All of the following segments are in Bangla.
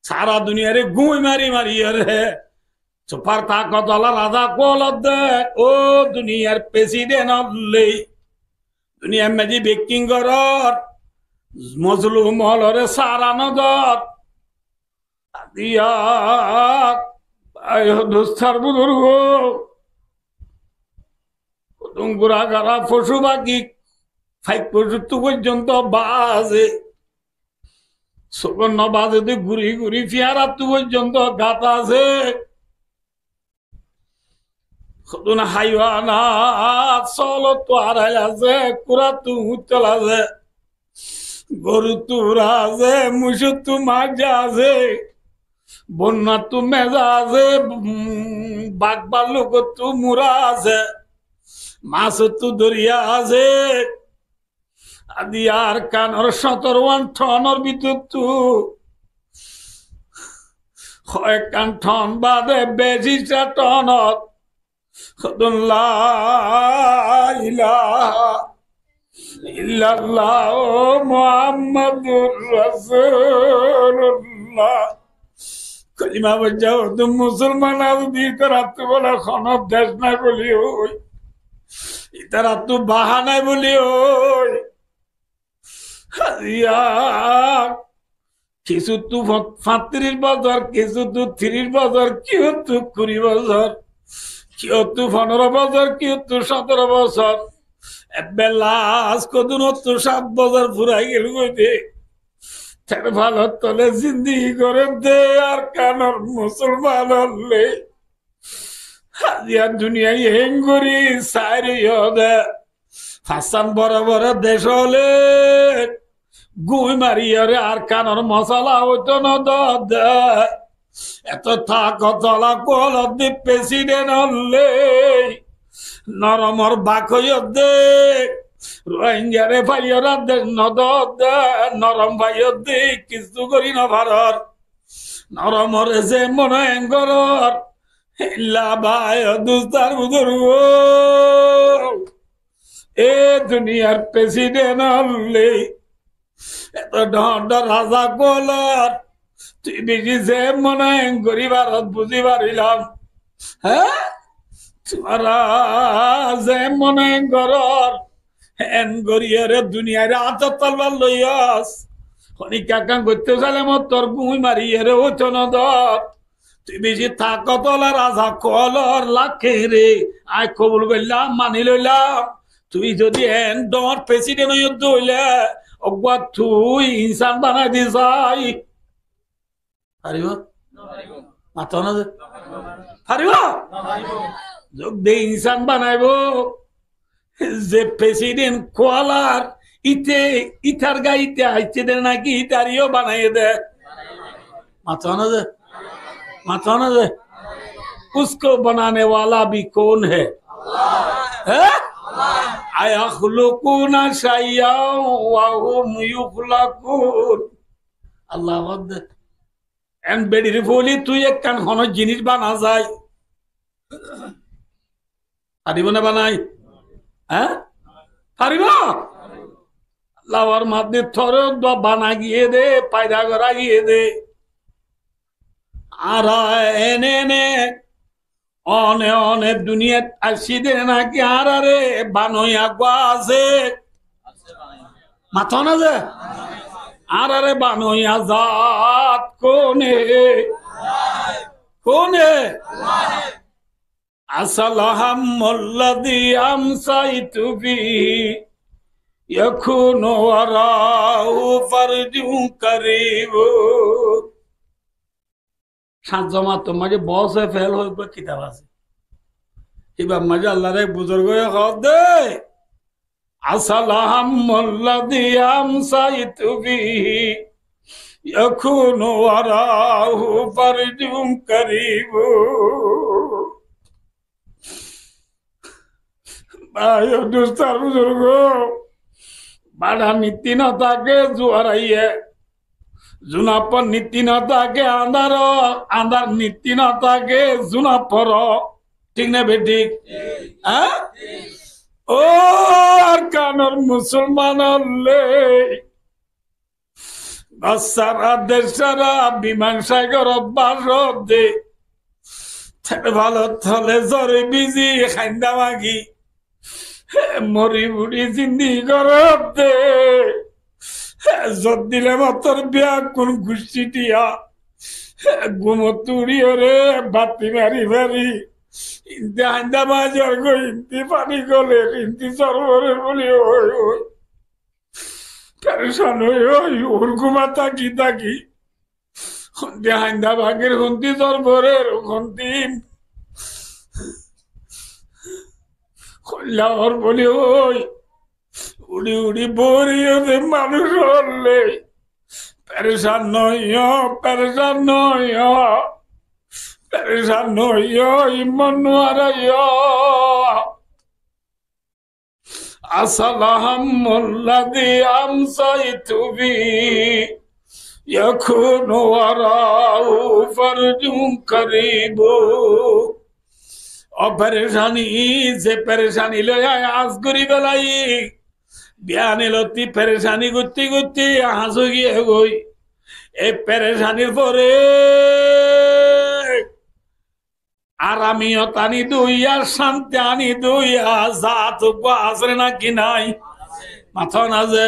সারা দুনিয়ারে গুই মারি মারি রে সুপার তাকত রাজা কল দে ও দুনিয়ার প্রেসিডেন্ট হলে দুনিয়া মেজি বেকিং করর মজলুম হলরে সারা নজর দিয়া দুস্তার বুজুর্গ গুড়া গাড়া পশু পাখি 5 পর্যন্ত বাজে সুগন্ধ বাজে ঘুরি ঘুরি ফিয়ারা পর্যন্ত গাত আছে হাইওয়ানা চল তো হারাই আছে কুড়া তু চল আছে গরু তুরা আছে মুসু তু মাজা আছে বন্যা তু মেজা আছে বাঘ বালুক তু মুরা আছে মাছ তু দরিয়া আছে আদি আর কানর 17 টনের ভিতর তু কয়েক কান টন বাদে বেশি টনত মুহাম্মাদুর রাসূলুল্লাহ কলিমা বজাও তুমি মুসলমান আদি করাতে বলে খনব দেশ নাই বলি ওই ইতারা তো বাহানাই বলি ওই কিছু তো 35 বছর কিছু তো 30 বছর কেউ তো 20 বছর কেউ তো 15 বছর কেউ তো 17 বছর বেলাস কদুন তো 7 বছর ফুরাই গেল গইতে তার ভালো তলে জিন্দিগি করে দে আর কানর মুসলমান হলে হাজিয়া দুনিয়ায় হেঙ্গুরি সাইরে দে হাসান বড় বড় দেশ হলে গুই মারিয়ারে আর কানর মশলা হইতো না দে এত থাকতলা কল দি প্রেসিডেন্ট হলে নরমর বাকই দে রোহিঙ্গারে ভাইয়রা দে নদ দে নরম ভাইয় দে কিছু করি না ভারত নরমরে যে মনে এঙ্গরর ইল্লা ভাই দুস্তার বুজুর্গ এ দুনিয়ার প্রেসিডেন্ট হলে এত ঢন্ড রাজা কলর তুই বেশি যে মনে করি ভারত বুঝি পারিলাম হ্যাঁ তোমারা যে মনে করর এন গরিয়ারে দুনিয়ারে আত তলবার লইয়াস খনিকা কান করতে চাইলে মত তোর গুই মারিয়ারে হইতো না ধর তুই বেশি থাকতলা রাজা কলর লাখে রে আয় কবুল করলাম মানি লইলাম তুই যদি এন ডর প্রেসিডেন্ট যুদ্ধ হইলে অগুয়া তুই ইনসান বানাই দি যাই পারিব মাথা না যে পারিব যোগ দে ইনসান বানাইব যে প্রেসিডেন্ট কোয়ালার ইতে ইথার গাইতে আইতে দে নাকি ইতারিও বানাই দে माथा ना दे माथा ना दे उसको बनाने वाला भी कौन है अयखलुकुना शैया व हुम युखलकुन अल्लाह वद एन बेडी बोली तू एक कान हनो जिनिस बाना जाय पारिब ना बानाई हैं पारिब अल्लाह और मादे थोरो दो बाना गिए दे पैदा करा गिए दे आरा एने ने অনে অনে দুনিয়াত আসিদে নাকি আরে বানইয়া গাছে মাথা না যে আরে বানইয়া জাত কোনে কোনে আসলাহামুল্লাযী আমসাইতু বিহি ইয়াকুনু ওয়ারাহু ফারজুন কারীব সাজমা তোমাকে বস ফেল হইব কিতাব আছে এবার মাঝে আল্লাহর এক বুজুর্গ দে আসলাহামুল্লাযী আমসাইতু বিহি ইয়াকুনু ওয়ারাহু ফারজুন কারীব ভাই দুস্তার বুজুর্গ বাড়া নীতি না থাকে জোয়ারাইয়ে জুনাপর নীতি না থাকে আন্ধার আন্ধার নীতি না থাকে জুনাপর ঠিক না বেঠিক হ্যাঁ ও আর কানর মুসলমান হলে সারা দেশারা বিমান সাগরত বাসত দে ভালো থলে জ্বরে বিজি খাইন্দা মাগি মরি বুড়ি জিন্দি গরত দে যত দিলে মতর বিয়া কোন গোষ্ঠী দিয়া গুমতুড়ি রে বাতি মারি মারি ইন্দি হাইন্দা বাজার গো ইন্দি পানি গলে ইন্দি সরবরে বলি ওই ওই পেরেশান হই ওই ওর ঘুমা তাকি তাকি হন্দি হাইন্দা ভাগের হন্দি সরবরের হন্দি কল্যাণ বলি ওই উড়ি উড়ি বরিয়ে মানুষ হলে পেরেশান নইও পেরেশান নইও পেরেশান নইও ইমন নোয়ারাইও আসসালামুল্লাযী আমসাইতু বি ইয়াকুনু ওয়ারাউ ফারজুন করিবু অপরেশানি যে পেরেশানি লয়া আজ করি বেলাই বিয়ানে লতি পেরেশানি গুতি গুতি হাসু গিয়ে গই এই পেরেশানির পরে আরামিও টানি দুইয়া শান্তি আনি দুইয়া জাত আসরে নাকি নাই মাথা না যে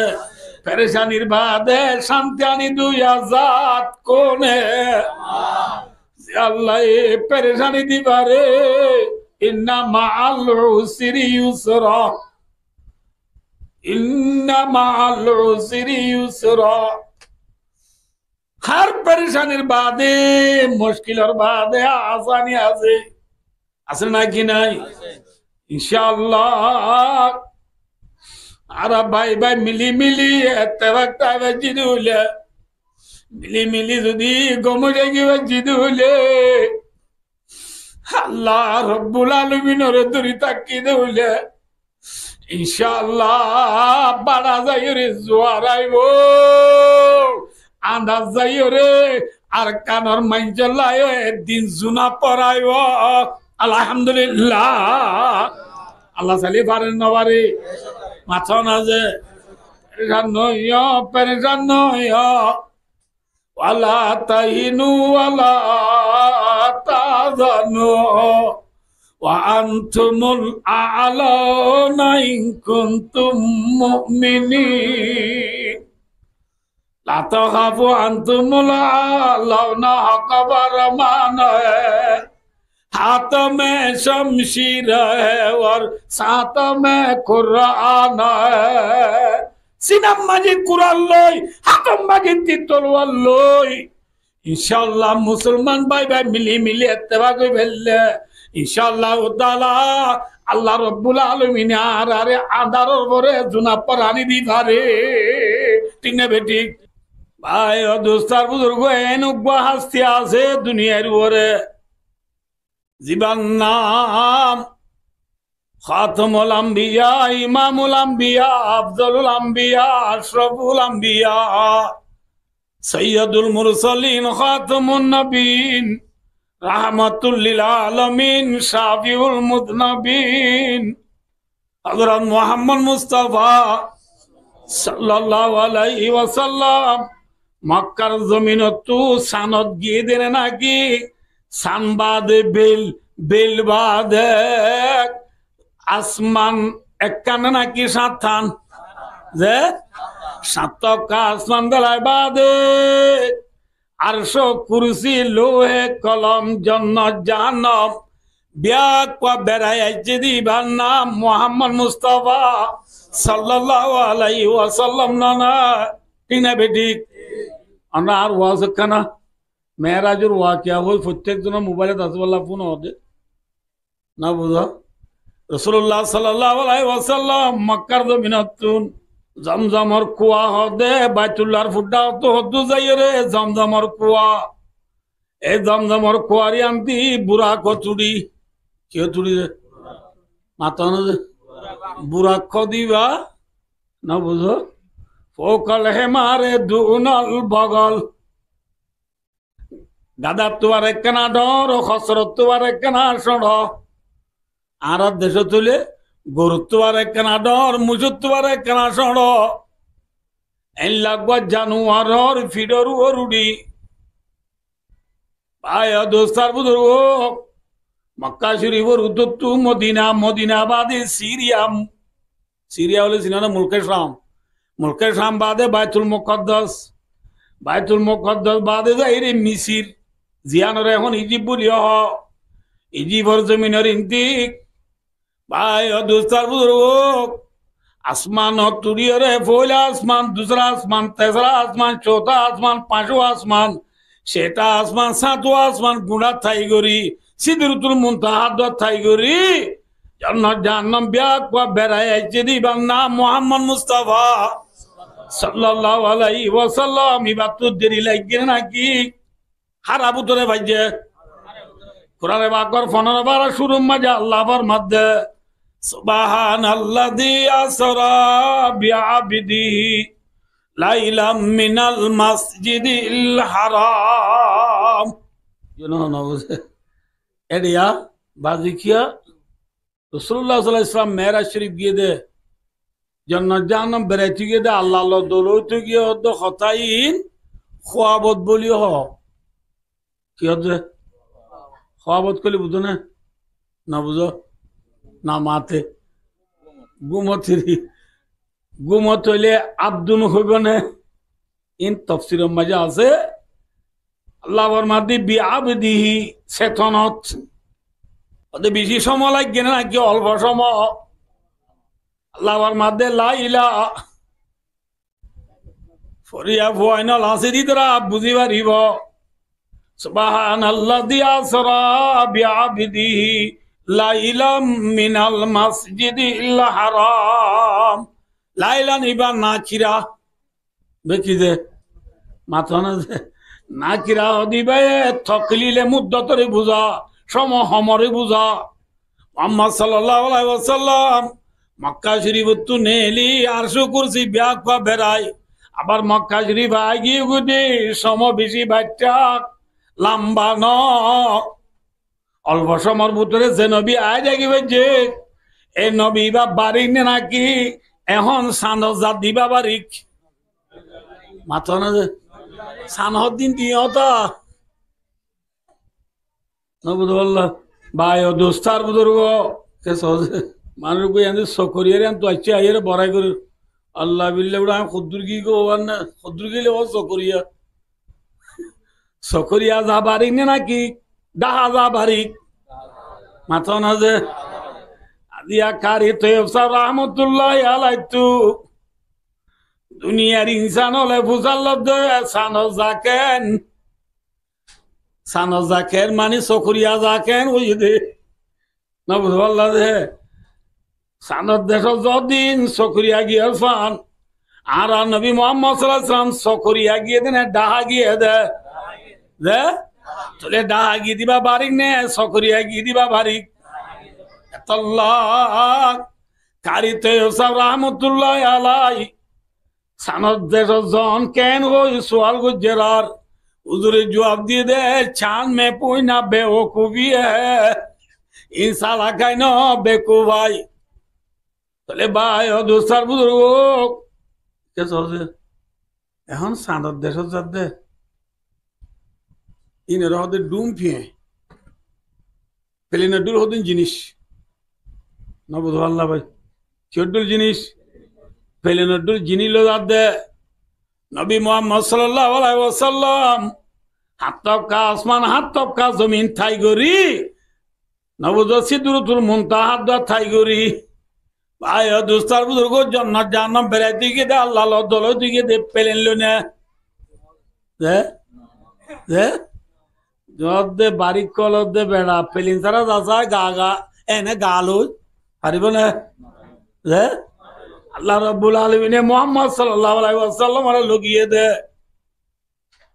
পেরেশানির বাদে শান্তি আনি দুইয়া জাত কোনে আল্লাহ পেরেশানি দিবারে ইন্না মাআল উসরি ইউসরা ইন্না মাআল উসরি ইউসরা हर परेशानी बादे मुश्किल बादे आसानी আছে নাকি নাই ইনশাআল্লাহ আর ভাই ভাই মিলি মিলি এতবাকটা জিদুলে মিলি মিলি যদি গমরে গিয়ে জিদুলে আল্লাহ রব্বুল আলামিনের দরি তাকি দেউলে ইনশাআল্লাহ বাড়া যায় রে জোয়ার আইবো আন্দাজ যাইও রে আর কানর মাইজলাই দিন জুনা পড়াইব আলহামদুলিল্লাহ আল্লাহ সালি পারেন নবারে মাথা না যে পেরেশান নইও ওয়ালা তাহিনু ওয়ালা তাযানু ওয়া আনতুমুল আ'লাউনা ইন কুনতুম মুমিনিন لا تخافوا أنتم الأعلون خبر मान है हाथ में शमशीर है और साथ में कुरान है সিনাম মাঝে কুরআন লই হাতম মাঝে তলোয়ার লই ইনশাআল্লাহ মুসলমান ভাই ভাই মিলি মিলি ইত্তেফাক কই ফেললে ইনশাআল্লাহ তাআলা আল্লাহ রাব্বুল আলামিন আরে আদারর পরে জুনা পরানি দিবারে ঠিক না বেটি ভাই ও দোস্তার বুজুর্গ এনুগা হাসতি আছে দুনিয়ার উপরে জীবন নাম খাতমুল আম্বিয়া ইমামুল আম্বিয়া আফজলুল আম্বিয়া আশরাফুল আম্বিয়া সৈয়দুল মুরসালিন খাতমুন নবীন রাহমাতুল লিল আলামিন শাফিউল মুযনবিন হযরত মুহাম্মদ মুস্তাফা সাল্লাল্লাহু আলাইহি ওয়াসাল্লাম মক্কার জমিনত সানত গিয়ে দেন নাকি সানবাদে বেল বেল বাদে আসমান একখানে নাকি সাতান যে সাতকা আসমান বেলায় বাদে আরশো কুরসি লোহে কলম জান্নাত জাহান্নাম ব্যাক পা বেড়ায় আইছে দিবার নাম মুহাম্মদ মুস্তাফা সাল্লাল্লাহু আলাইহি ওয়াসাল্লাম না ঠিক না বেটি আমরা আর ওয়াজ খানা মেরাজের ওয়াকিয়া ওই প্রত্যেকজনের মোবাইলে 10 ফোন হবে না বুঝা রাসূলুল্লাহ সাল্লাল্লাহু আলাইহি ওয়াসাল্লাম মক্কার জমিনতুন জমজমর কুয়া হদে বাইতুল্লাহর ফুড্ডা তো হদু যাই রে জমজমর কুয়া এই জমজমর কুয়ারি আনতি বুড়া কচুড়ি কে চুড়ি রে মাথা না বুড়া দিবা না বুঝো ফোকল হে মারে দুনল বগল গাদা তোমার একখানা ডর খসরত তোমার একখানা সড় আর দেশ তুলে গরু তোমার একখানা ডর মুজুর তোমার একখানা সড় en lagwa januar or fidoru orudi aya dostar budurgo Mecca শরীফের উদ্যতু মদিনা মদিনা বাদে সিরিয়া হলে সিনানা মুলকে শাম বাদে বাইতুল মুকদ্দাস বাদে যাইরে মিসির জিয়ানরে এখন ইজিপ্ট বলি ইজিপ্টর জমিনের ইন্তিক ভাই দোস্তার বুজুর্গ আসমান তুরিয়রে পয়লা আসমান দুসরা আসমান তেসরা আসমান চৌথা আসমান পাঁচवा আসমান সেটা আসমান সাতवा আসমান গুণা থাই গরি সিদরতুল মুনতাহা থাই গরি জান্নাত জাহান্নাম বিয়াক বেড়ায় আইছে দিবাং নাম মুহাম্মদ মুস্তাফা সাল্লাল্লাহু আলাইহি ওয়াসাল্লাম ইবাদত দেরি লাগে নাকি হারাবু তোরে ভাইজে কোরআনে বাকর 15 বার শুরু মাঝে আল্লাহ ফরমাতে সুবহানাল্লাযী আসরা বিআবদিহি লাইলাম মিনাল মাসজিদিল হারাম এডিয়া বাজিকিয়া রাসূলুল্লাহ সাল্লাল্লাহু আলাইহি ওয়াসাল্লাম মেরাজ শরীফ গিয়ে দে জান্নাত জাহান্নাম বেরাইতে গিয়ে দে আল্লাহ আল্লাহ দৌলতে গিয়ে হদ খতাইন খোয়াবত বলি কি হচ্ছে খোয়াবত করলে বুঝো না বুঝো না মাতে গুমত হইলে আব্দুন হইব না ইন তফসিরের মাঝে আছে আল্লাহ ফরমাতি বিআবদিহি চেতনত ওদের বেশি সময় লাগবে না নাকি অল্প সময় আল্লাহ ফরমাতে লা ইলাহা ফরিয়া ফুয়াইনাল হাসিদি তোরা বুঝি পারিব সুবহানাল্লাযী আসরা বিআবদিহি লাইলাম মিনাল মাসজিদিল হারাম লাইলা নিবা নাকিরা দেখি যে মাথা না নাকিরা দিবে তকলিলে মুদ্দতরে বুঝা সমহমরে বুঝা মুহাম্মদ সাল্লাল্লাহু আলাইহি ওয়াসাল্লাম মক্কা শরীফ তু নেলি আরশু কুরসি ব্যাগ পা বেড়াই আবার মক্কা শরীফ আগি গুদি সম বেশি বাচ্চা লম্বা ন অল্প সময়ের ভিতরে যে নবী আয় দেখিবে যে এই নবী বা বারিক নে নাকি এখন সানজাত দিবা বারিক মাথা না যে সানহর দিন দিয়তা নবুদুল্লাহ ভাই ও দোস্তার বুজুর্গ কে সহজে মানুষ কই আনতে সকরিয়ারে আন তো আচ্ছা আইরে বড়াই করে আল্লাহ বিল্লাহ উড়া খুদ্দুর কি গো না খুদ্দুর গিলে ও সকরিয়া যা বারিক নে নাকি ডাহা যা বারিক মাথা না যে আদিয়া কারি তৈয়ব সাহেব রহমতুল্লাহ আলাইতু দুনিয়ার ইনসান হলে ফুসাল্লদ সানো জাকেন মানে সকরিয়া জাকেন ওই দে না বুঝবাল্লা দে সানত দেশ যদিন সকরিয়া গিয়ে ফান আর নবী মুহাম্মদ সাল্লাল্লাহু আলাইহি ওয়াসাল্লাম সকরিয়া গিয়ে দেন ডাহা গিয়ে দে তোলে ডাহা গিয়ে দিবা বারিক নে সকরিয়া গিয়ে দিবা বারিক আল্লাহ কারিতে রহমতুল্লাহ আলাই সানত দেশ জন কেন ওই সোয়াল গুজরার উজুরে জবাব দিয়ে দে চাঁদ মে পুই না বেওকুফি ইনসালা খাই না বেকু ভাই তাহলে ভাই ও দোস্তার বুজুর্গ কে চলছে এখন সানত দেশ যাতে ইনের হতে ডুম ফিয়ে পেলে না ডুল হতেন জিনিস না বুঝো আল্লাহ ভাই চোদ্দুল জিনিস পেলেনডুল জিনিস লো যাতে নবী মুহাম্মদ সাল্লাল্লাহু আলাইহি ওয়াসাল্লাম হাত তবকা আসমান হাত তবকা জমিন থাই গরি নবুজ সিদরতুল মুনতাহা থাই গরি ভাই দোস্তার বুজুর্গ জান্নাত জাহান্নাম বেরাইতে গিয়ে দে আল্লাহ দল দিকে দে পেলেন লো না দে দে বারিক কল দে বেড়া পেলিন সারা যাসা গা এনে গালো পারিব না দে আল্লাহ রাব্বুল আলামিন মুহাম্মদ সাল্লাল্লাহু আলাইহি ওয়াসাল্লাম আরে লগিয়ে দে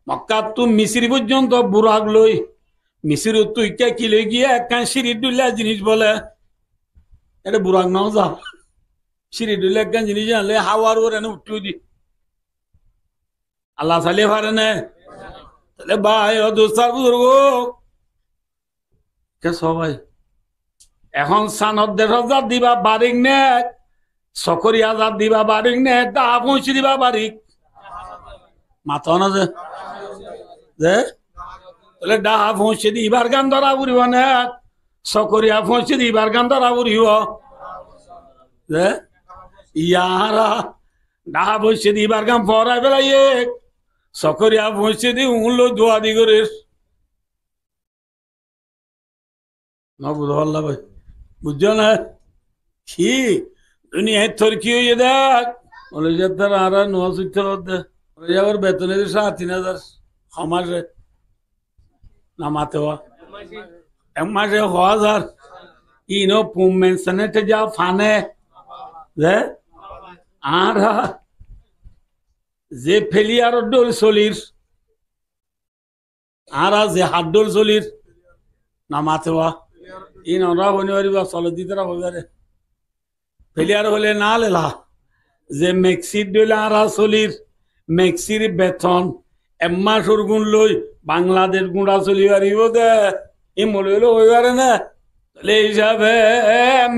মক্কা তু মিসরি পর্যন্ত বুরাক লই মিসরি তুই কে কি লই গিয়ে একখান সিঁড়ি দুলা জিনিস বলে এটা বুরাক নাও যা সিঁড়ি দুলা একখান জিনিস আনলে হাওয়ার ওর এনে উঠু দি আল্লাহ চালিয়ে পারে না তাহলে ভাই ও দোস্তার বুজুর্গ কে সবাই এখন সানত দেশ দিবা বারিক নে সকরি আজাদ দিবা বারিক নে তা পৌঁছে দিবা বারিক মাথা না যে বলে ডাহা পৌঁছে দি ইবার গান ধরা উড়িব না সকরিয়া পৌঁছে দি ইবার গান ধরা উড়িব যে ইয়ারা ডাহা পৌঁছে দি ইবার গান পড়াই বেলাইয়ে সকরিয়া পৌঁছে দি উলো দোয়া দি করে না বুঝতে পারলাম ভাই বুঝছো না কি দুনিয়ায় তোর কি হয়ে দেখ বলে যে তার আর নোয়া সুইতে দে আবার বেতনে 3,500 সমাজে না মাতে এক মাসে 1,000 ইনো মেনশনেটে যা ফানে যে আর যে ফেলিয়ার ডোল চলির আর যে হাত ডোল চলির না মাতে ইন ওরা হইতে পারিব চলে দিতে হইবারে ফেলিয়ার হলে না লেলা যে মেক্সির ডলে আর চলির মেক্সির বেতন এমাসর গুণ লই বাংলাদেশ গুণা চলি পারিব দে ই মলই হলে হইবারে না তাহলে হিসাবে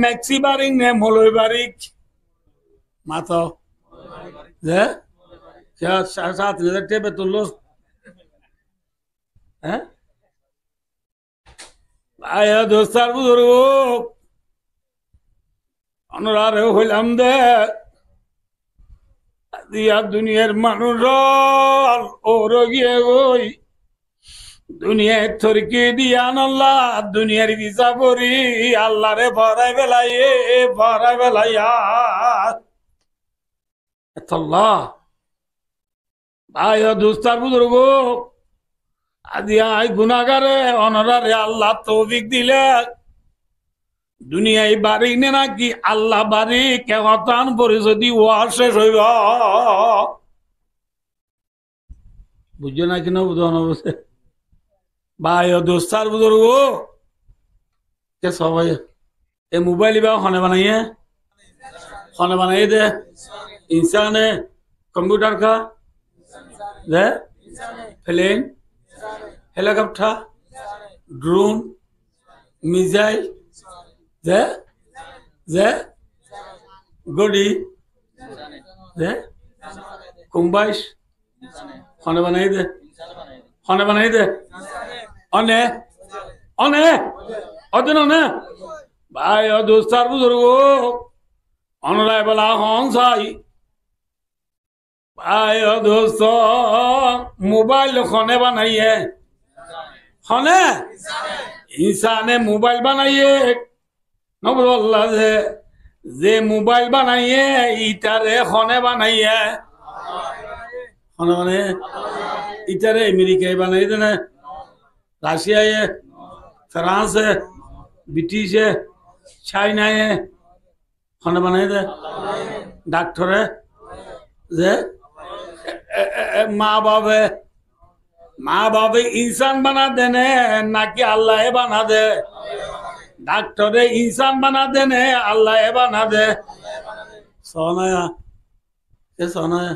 মেক্সি বারিক নে মলই বারিক মাথা যে 7,000 টাকা বেতন লো হ্যাঁ আয়া দোস্তার বুঝুর্গ অনরারে হইলাম দে দিয়া দুনিয়ার মানুষ ওর গিয়ে গই দুনিয়ায় থরকি দিয়া আল্লাহ দুনিয়ার বিচা করি আল্লাহ রে ভরাই বেলাইয়া এতল্লাহ ভাই দোস্তার বুজুর্গ আজি আই গুনাগারে অনরারে আল্লাহ তৌফিক দিলে দুনিয়ায় বাড়ি নে নাকি আল্লাহ বাড়ি কেমন পরিচয় দি ওয়ার শেষ হইব বুঝছো না কিনা বুঝো না বসে ভাই দোস্তার বুজুর্গ কে সবাই এ মোবাইল বা হনে বানাইয়ে দে इंसाने कंप्यूटर का दे प्लेन हेलीकॉप्टर ड्रोन मिसाइल दे दे गोडी दे कुंबाइश खाने बनाई दे अने अने अदन अने भाई दोस्तार बुजुर्गो अनराय बला हन साई भाई दोस्त मोबाइल खाने बनाइए खाने इंसाने मोबाइल बनाइए नबुल्ला जे मोबाइल बनाइए इटारे खाने बनाइए खाने बने इटारे अमेरिका बनाई देना रशिया है फ्रांस है ब्रिटिश है चाइना है खाना बनाए दे डॉक्टर है जे माँ बाप इंसान बना देने ना कि अल्लाह बना दे डॉक्टर इंसान बना देने अल्लाह बना दे सोनाया ये सोनाया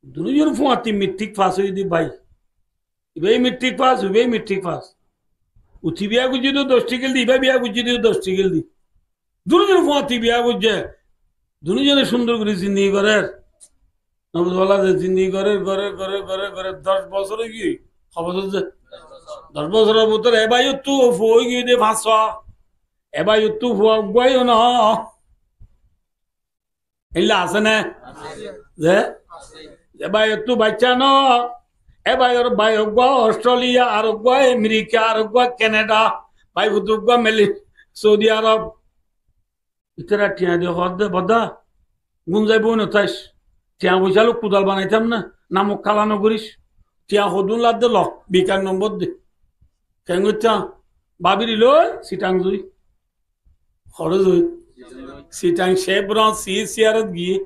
दोनों जन फुआती मिट्टी पास हुई थी भाई वे मिट्रिक पास उठी बिया गुजी तो 10 टिकल दी बिया गुजी तो 10 टिकल दी दोनों जन फुआती बिया गुजे दोनों जने सुंदर করে জিন্দগি করে নবুল বলা যে জিন্দগি করে 10 বছর কি খবর যে 10 বছরের ভিতরে এবাই তো ফুই গই দে ভাষা এবাই তো ফুয়া গয় না ইল্লা আছে না যে এবাই তো বাচ্চা না এবাই ওর ভাই গো অস্ট্রেলিয়া আর গো আমেরিকা আর গো কানাডা ভাই বুদু গো মেলি সৌদি আরব ইতরা টিয়া দে হদে বদা গুন যাইবো না তাইস টিয়া বইছালো কুদাল বানাইতাম না নামক কালানো করিস টিয়া হদুন লাদ দে ল বিকাং নম্বর দে কেঙ্গুচা বাবিরি লই সিটাং জুই খরচ হই সিটাং শেবরন সি সিয়ারত গিয়ে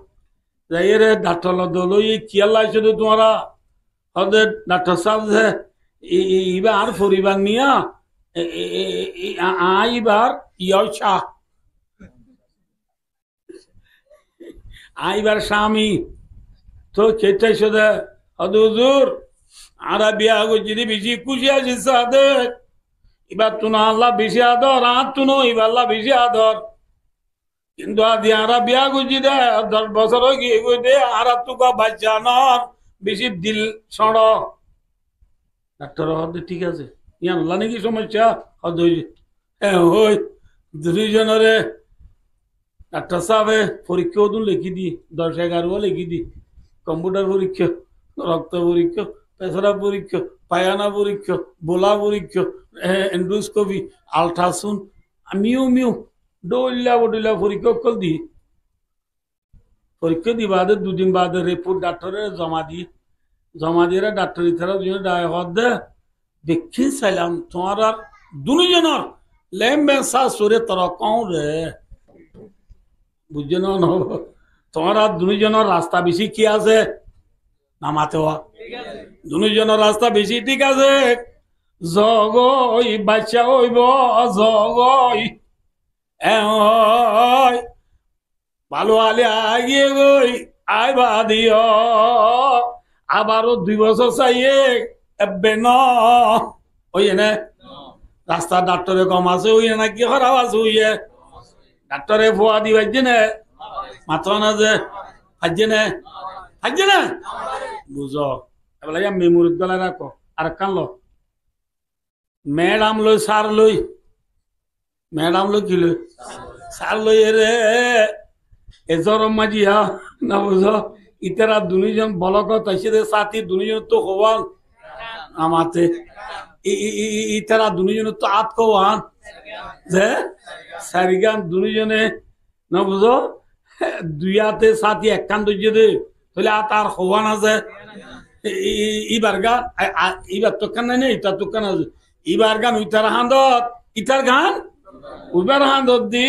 যাইরে ডাটল দলই কি আল্লাহ শুধু তোমারা হদে ডাক্তার সাহেব যে ইবার পরিবার নিয়া আইবার ইয়সা আইবার স্বামী তো চেষ্টা শুধু হদুজুর আরা বিয়া যদি বেশি খুশি আছে সাদে এবার তুনা আল্লাহ বেশি আদর আর তুনো এবার আল্লাহ বেশি আদর কিন্তু আদি আরা বিয়া গুজি দে 10 বছর গিয়ে গই দে আরা তুকা বাচ্চা নর বেশি দিল সড় ডাক্তার হতে ঠিক আছে ইয়ান লা নাকি সমস্যা হদ হই দুইজনরে ডাক্তার সাহেব পরীক্ষা ওদুন লিখি দি 10-11 লিখি দি কম্পিউটার পরীক্ষা রক্ত পরীক্ষা পেশরা পরীক্ষা পায়না পরীক্ষা বোলা পরীক্ষা এন্ডোস্কোপি আল্ট্রাসাউন্ড মিউ মিউ ডইলা বডিলা পরীক্ষা কল দি পরীক্ষা দি বাদে 2 দিন বাদে রিপোর্ট ডাক্তারে জমা দিয়ে ডাক্তার ইতারা দুজন ডায় হদে দেখি চাইলাম তোমার আর দুজনের লেম্বে সা সুরে তর কও রে বুঝছো না তোমার আর দুজনের রাস্তা বেশি কি আছে নামাতে হওয়া দুজনের রাস্তা বেশি ঠিক আছে জগই বাচ্চা হইব জগই ভালো আলে আগিয়ে গই আইবা দিও আবারও 2 বছর চাইয়ে এবে ন ওই এনে রাস্তা ডাক্তারে কম আছে ওই না কি খারাপ আছে ওই ডাক্তারে ফোয়া দি বাজছে না মাত্র না যে হাজছে না বুঝো এবার মেমোরিত গলায় রাখো আর কান লো ম্যাডাম লই সার লই ম্যাডাম লই কি লই সার লই রে এজর মাঝি হা না বুঝো ইতারা দুজন বলক তাইছে সাথী দুজন তো হওয়ান আমাতে ইতারা দুজন তো আত কোয়ান যে সারিগান দুজনে না বুঝো দুইয়াতে সাথী একখান দইছে দে তাহলে আর হওয়ান আছে ইবার গান ইবার তো কান নাই ইতার তো কান আছে ইবার গান ইতার হান্দত ইতার গান উবার হান্দত দি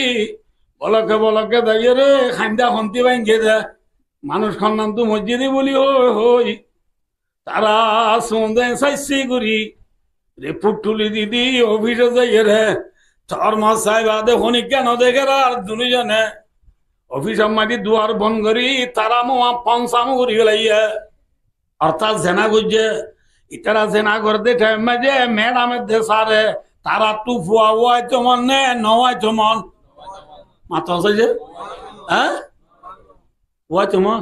বলকে দাঁড়িয়ে রে খান্দা খন্তি ভাঙ্গে দে মানুষ খন্নান তো মসজিদে বলি হই তারা সন্ধ্যে চাইছি করি রিপোর্ট তুলি দিদি অফিসে যাইয়ে রে তোর মা সাহেব আদে হনি কেন দেখে আর দুজনে অফিস মাটি দুয়ার বন্ধ করি তারা মোয়া পঞ্চামো করি গেলাইয়ে অর্থাৎ জেনা গুজে ইতারা জেনা করতে টাইমে যে ম্যাডামের দেশারে তারা তু ফুয়া ওয়াই তোমার নে নওয়াই তোমার মাথা আছে যে হ্যাঁ ওয়াই তোমার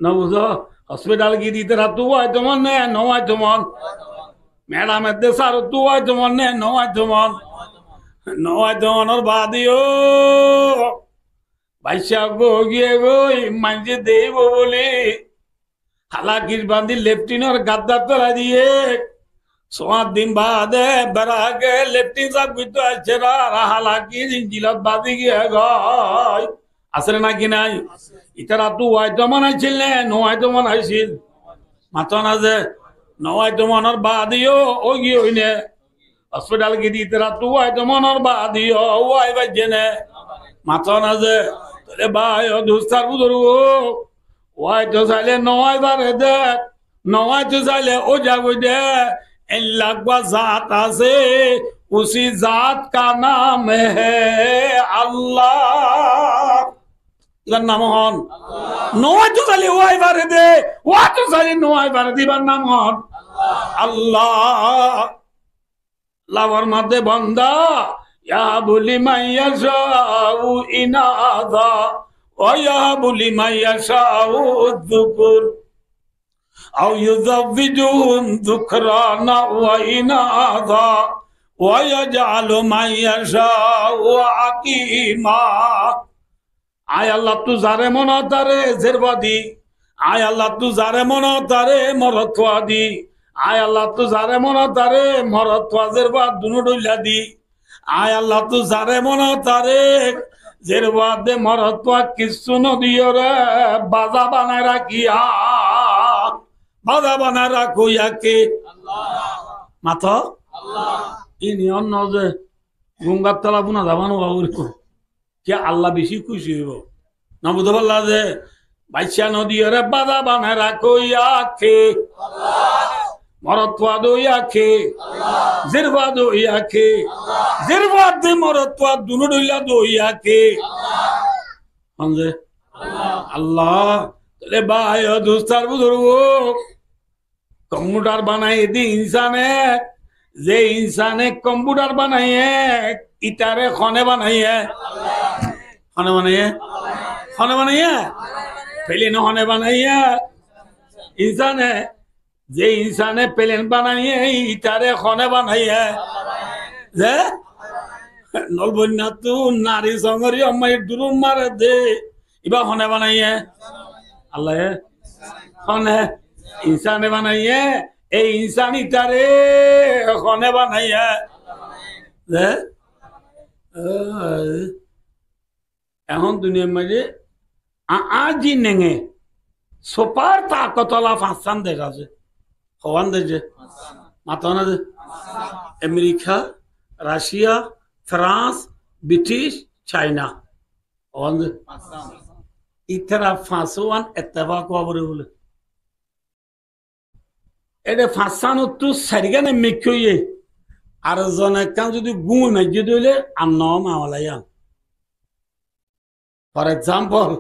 না বুঝো হসপিটাল গিয়ে দিতে তু ওয়াই তোমার নে নওয়াই তোমার ম্যাডামের দেশার তু ওয়াই তোমার নে নওয়াই তোমার বাদিও বাইশা গো গিয়ে গই মাঝে দেব বলে হালাকির বান্ধি লেফটিনের গাদ্দার তোলা দিয়ে 7 দিন বাদে বেড়াকে লেফটিন সাহেব কিন্তু আসছে না হালাকির জিলত বাদি গিয়ে গয় আসলে নাকি নাই ইতারা তু হয়তো মনাইছিল নে নয়তো মনাইছিল মাথা না যে নয়তো মনের বাদিও ও গিয়ে হইনে হসপিটাল গিয়ে দি ইতারা তু হয়তো মনের বাদিও ওয়াই বাজছে নে মাথা না যে তোরে ভাই ও দুস্তার বুধরু ওয়াই তো চাইলে নয় বারে দে নয় তো চাইলে ও যাবো দে लगवा जात से उसी जात का नाम है अल्लाह नाम हन नय तो चाइले ওয়াই বারে দে ওয়াই তো চাইলে নয় বারে দিবার নাম হন আল্লাহ লাভার মধ্যে বন্দা ইয়া বলি মাইয়া শাউ ইনাদা ওয়া বলি মাইয়া শাউ যুকুর أو يزوجهم ذكرانا وإناثا ويجعل من يشاء عقيما আয় আল্লাহ তু যারে মন তারে জেরবাদি আয় আল্লাহ তু যারে মন তারে মরত্বাদি আয় আল্লাহ তু যারে মন তারে মরত্বা জেরবা দুনো ডইলা দি আয় আল্লাহ তু যারে মন তারে জেরবা দে মরত্বা কিছু নদিও রে বাজা বানায় রাখিয়া বাধা বানা রাখো ইয়াকে মাথা ইনি অন্য যে গঙ্গার তলা বুনা যাবানো বাবুর কে আল্লাহ বেশি খুশি হইব না বুঝতে পারলা যে বাইশা নদী রে বাধা বানা রাখো ইয়াকে মরত্বা দো ইয়াকে জিরবা দো ইয়াকে জিরবা দে মরত্বা দুনো ডইলা দো ইয়াকে হনজে আল্লাহ রে ভাই ও দুস্তার বুজুর্গ কম্পিউটার বানাই দি ইনসানে যে ইনসানে কম্পিউটার বানাইয়ে ইটারে খনে বানাইয়ে হনে বানাইয়ে হনে বানাইয়ে প্লেন হনে বানাইয়ে ইনসানে যে ইনসানে প্লেন বানাইয়ে ইটারে হনে বানাইয়ে যে নলবন্যা তু নারী সঙ্গরি অম্মাই দুরুম মারে দে ইবা হনে বানাইয়ে আল্লাহ হনে ইনসানে বানাইয়ে এই ইনসান ইটারে হনে বানাইয়ে যে এখন দুনিয়ার মাঝে আজি নেঙে সোপার তাকতলা ফাঁসান দেশ আছে হওয়ান দেশ মাথা না আমেরিকা রাশিয়া ফ্রান্স ব্রিটিশ চাইনা হওয়ান দেশ ইতারা ফাঁসোয়ান এত্তেফাক খবরে বলে এটা ফাঁসান তো সারিগানে মেঘে আর জন একখান যদি গুঁ মেঘে দিলে আর ন মাওলাইয়া ফর এক্সাম্পল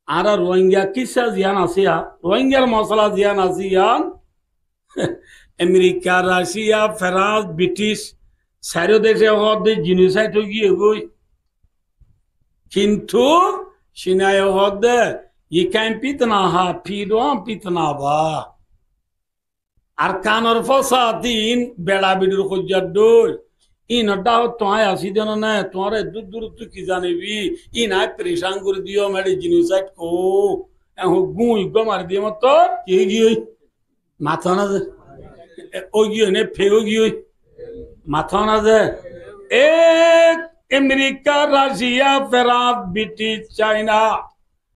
আর রোহিঙ্গা কিসা জিয়ান আসিয়া রোহিঙ্গার মশলা জিয়ান ASEAN America Russia France British সারো দেশে হদে জিনিসাইট গিয়ে গই কিন্তু সিনায় হদে ইকাইম পিতনা হা ফিডোয়াম পিতনা বা আর কানর ফসা দিন বেড়া বিড়ুর খোঁজার দোল ইন ডাও তোমায় আসি দেন না তোমার দূর দূর তুই কি জানিবি ই নাই পরেশান করে দিও মেরে জিনিসাইট কো এখন গুই গো মারি দিয়ে মতো কে গিয়ে মাথা না যে ও গিয়ে নে ফেও গিয়ে মাথা না যে এক আমেরিকা রাশিয়া ফ্রান্স ব্রিটিশ চাইনা